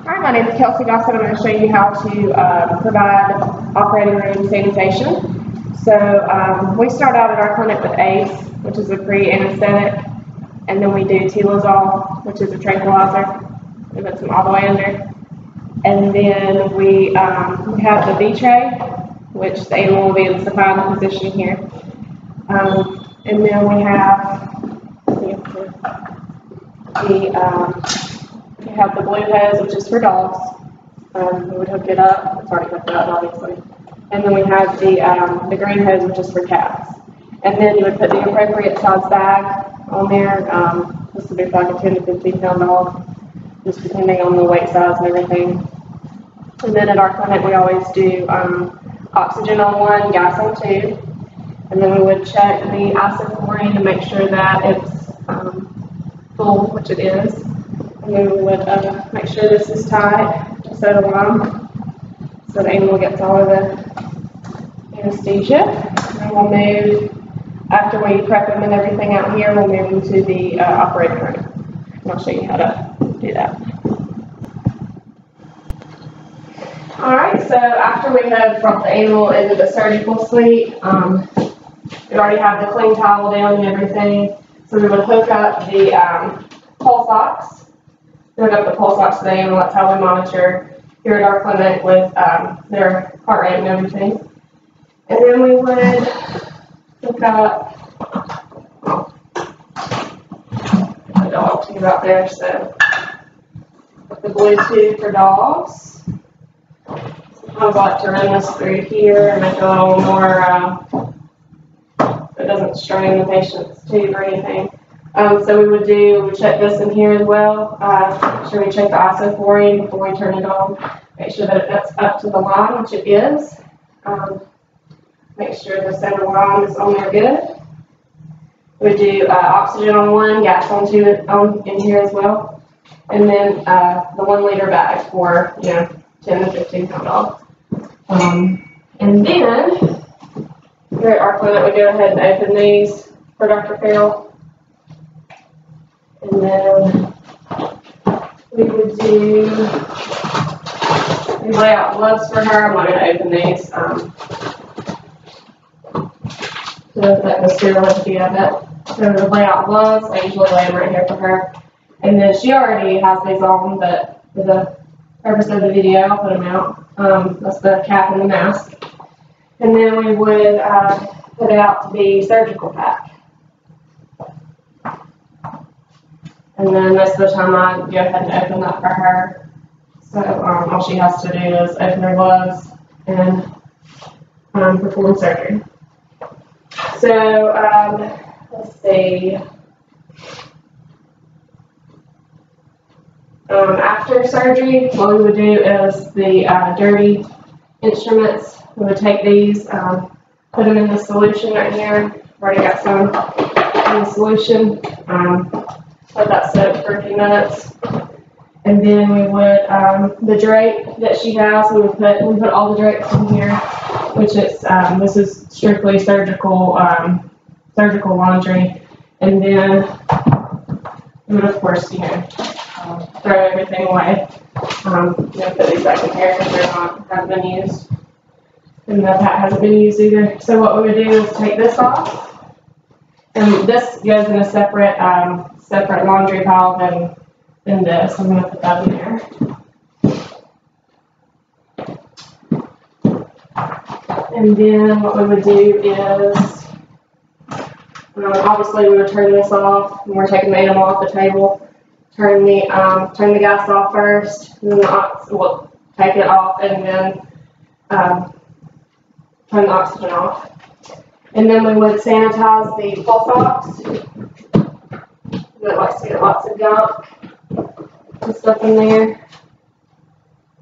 Hi, my name is Kelsey Gossett. I'm going to show you how to provide operating room sanitation. So we start out at our clinic with ACE, which is a pre-anesthetic, and then we do Tilazol, which is a tranquilizer. We put some all the way under. And then we have the V-tray, which the animal will be in the supine position here. And then we have the blue hose, which is for dogs. We would hook it up. It's already hooked up, obviously. And then we have the green hose, which is for cats. And then you would put the appropriate size bag on there. This would be for like a 10 to 15 pound dog, just depending on the weight size and everything. And then at our clinic, we always do oxygen on 1, gas on 2. And then we would check the isoflurane to make sure that it's full, which it is. And then we would make sure this is tight, so the line, so the animal gets all of the anesthesia. And we'll move, after we prep them and everything out here, we'll move into the operating room. And I'll show you how to do that. Alright, so after we have brought the animal into the surgical suite, we already have the clean towel down and everything. So we would hook up the pulse ox. Hook up the pulse ox to the animal. That's how we monitor here at our clinic with their heart rate and everything. And then we would hook up the dog tube out there. So with the Bluetooth for dogs. I would like to run this through here and make it a little more, it doesn't strain the patient's tube or anything. So we would check this in here as well. Make sure we check the isoflurane before we turn it on. Make sure that that's up to the line, which it is. Make sure the center line is on there good. We do oxygen on 1, gas on 2 in here as well. And then the 1 liter bag for 10 to 15 pound dogs. And then here at our clinic, we go ahead and open these for Dr. Farrell. And then we would lay out gloves for her. I'm not going to open these. So that the sterility of it. So we lay out gloves. I usually lay them right here for her. And then she already has these on, but for the purpose of the video, I'll put them out. That's the cap and the mask. And then we would put out the surgical pack. And then most of the time I go ahead and open that for her. So all she has to do is open her gloves and perform surgery. So let's see. After surgery, what we would do is the dirty instruments. We would take these, put them in the solution right here. I've already got some in the solution. Let that soak for a few minutes. And then we would, the drape that she has, we put all the drapes in here, which is, this is strictly surgical, surgical laundry. And then we would, of course, throw everything away. Put these back in here because they haven't been used. And the pat hasn't been used either. So what we would do is take this off. And this goes in a separate laundry pile than this. I'm going to put that in there. And then what we would do is, obviously we would turn this off when we're taking the animal off the table. Turn the gas off first, and then we'll take it off, and then turn the oxygen off. And then we would sanitize the pulse ox. That likes to get lots of gunk and stuff in there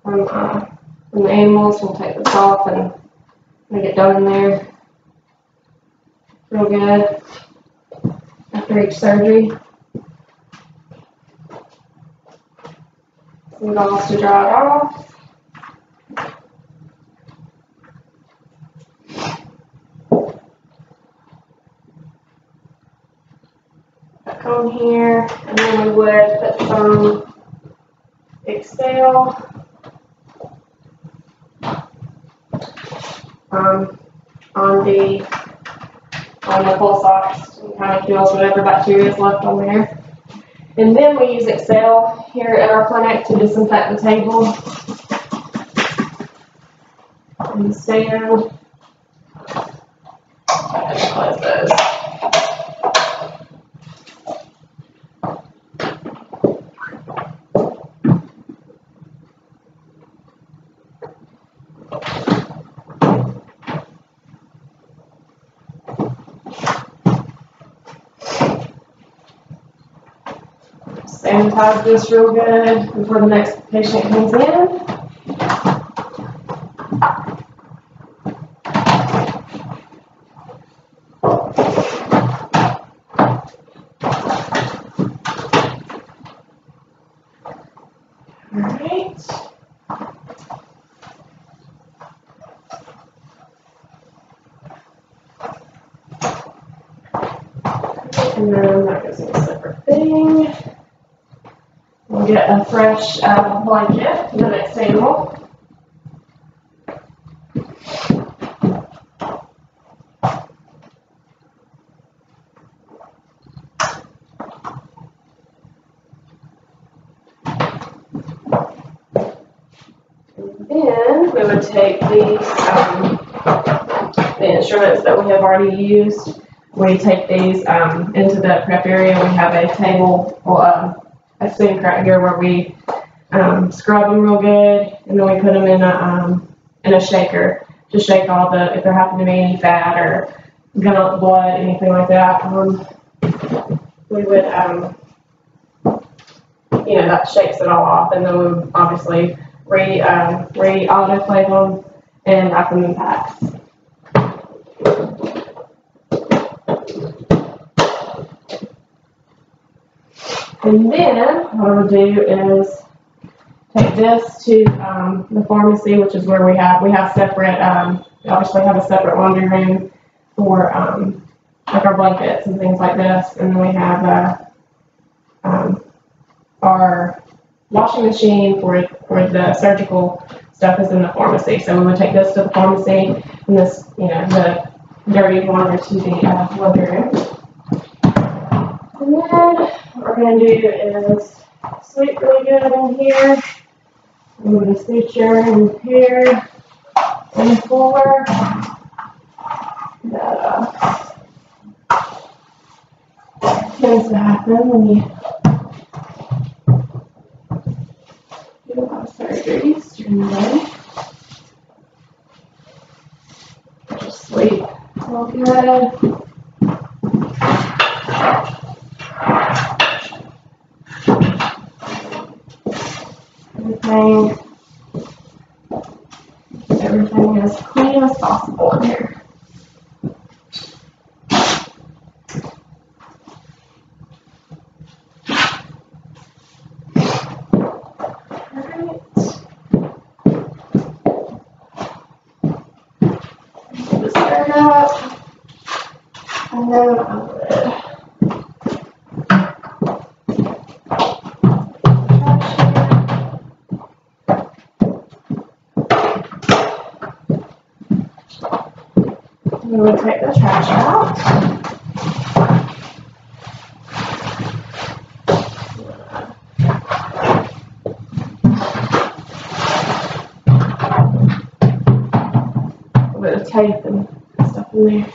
from the animals. We'll take this off and get done in there real good after each surgery. Some gauze to dry it off. Back on here, and then we would put some Excel on the pulse ox and kind of kills whatever bacteria is left on there. And then we use Excel here at our clinic to disinfect the table and the stand. Close those. Sanitize this real good before the next patient comes in. Alright. And then that goes in a separate thing. We'll get a fresh blanket for the next table. And then we would take these, the instruments that we have already used. We take these into the prep area. We have a table, a sink right here where we scrub them real good, and then we put them in a shaker to shake all the, if there happen to be any fat or blood, anything like that. We would, that shakes it all off, and then we would obviously autoclave them and wrap them in packs. And then what we'll do is take this to the pharmacy, which is where we have separate, we obviously have a separate laundry room for like our blankets and things like this. And then we have our washing machine for the surgical stuff is in the pharmacy. So we would take this to the pharmacy and this, the dirty laundry to the laundry room. And then what we're going to do is sweep really good in here. Move the suture and repair on the floor. That tends to happen when you do a lot of surgeries during the day. Just sleep real good. Everything as clean as possible in here. Alright. Just stir it up. And then on the lid. We will take the trash out. A bit of tape and stuff in there.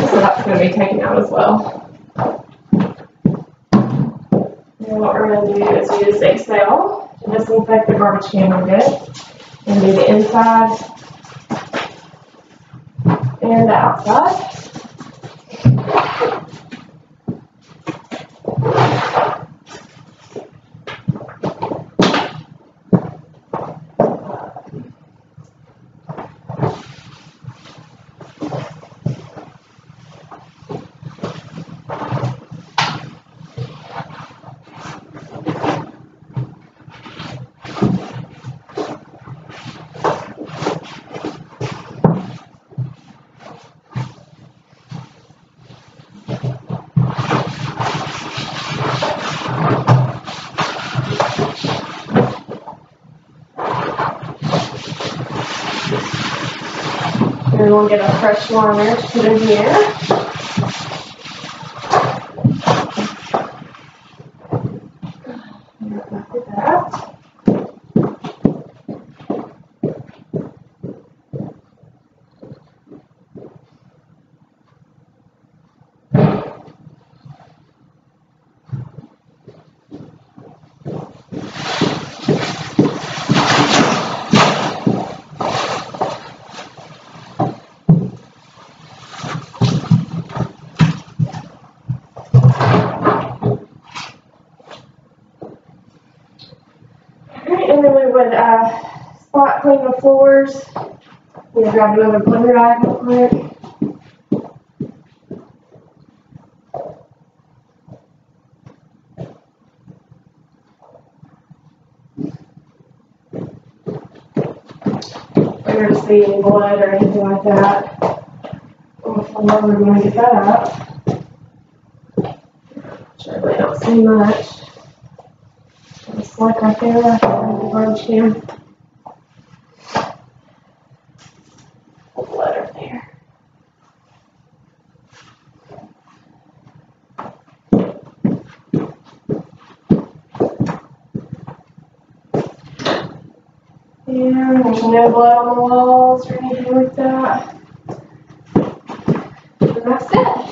So that's going to be taken out as well. And what we're going to do is use Excel to disinfect the garbage can real good, and do the inside and the outside. then we'll get a fresh liner to put in here. Like that. And then we would spot clean the floors. We'll grab another blender rag real quick. We're going to see any blood or anything like that. On the floor, we're going to get that up. Surely don't see much. Just like right there, the garbage can. Blood right there. And there's no blood on the walls or anything like that. And that's it.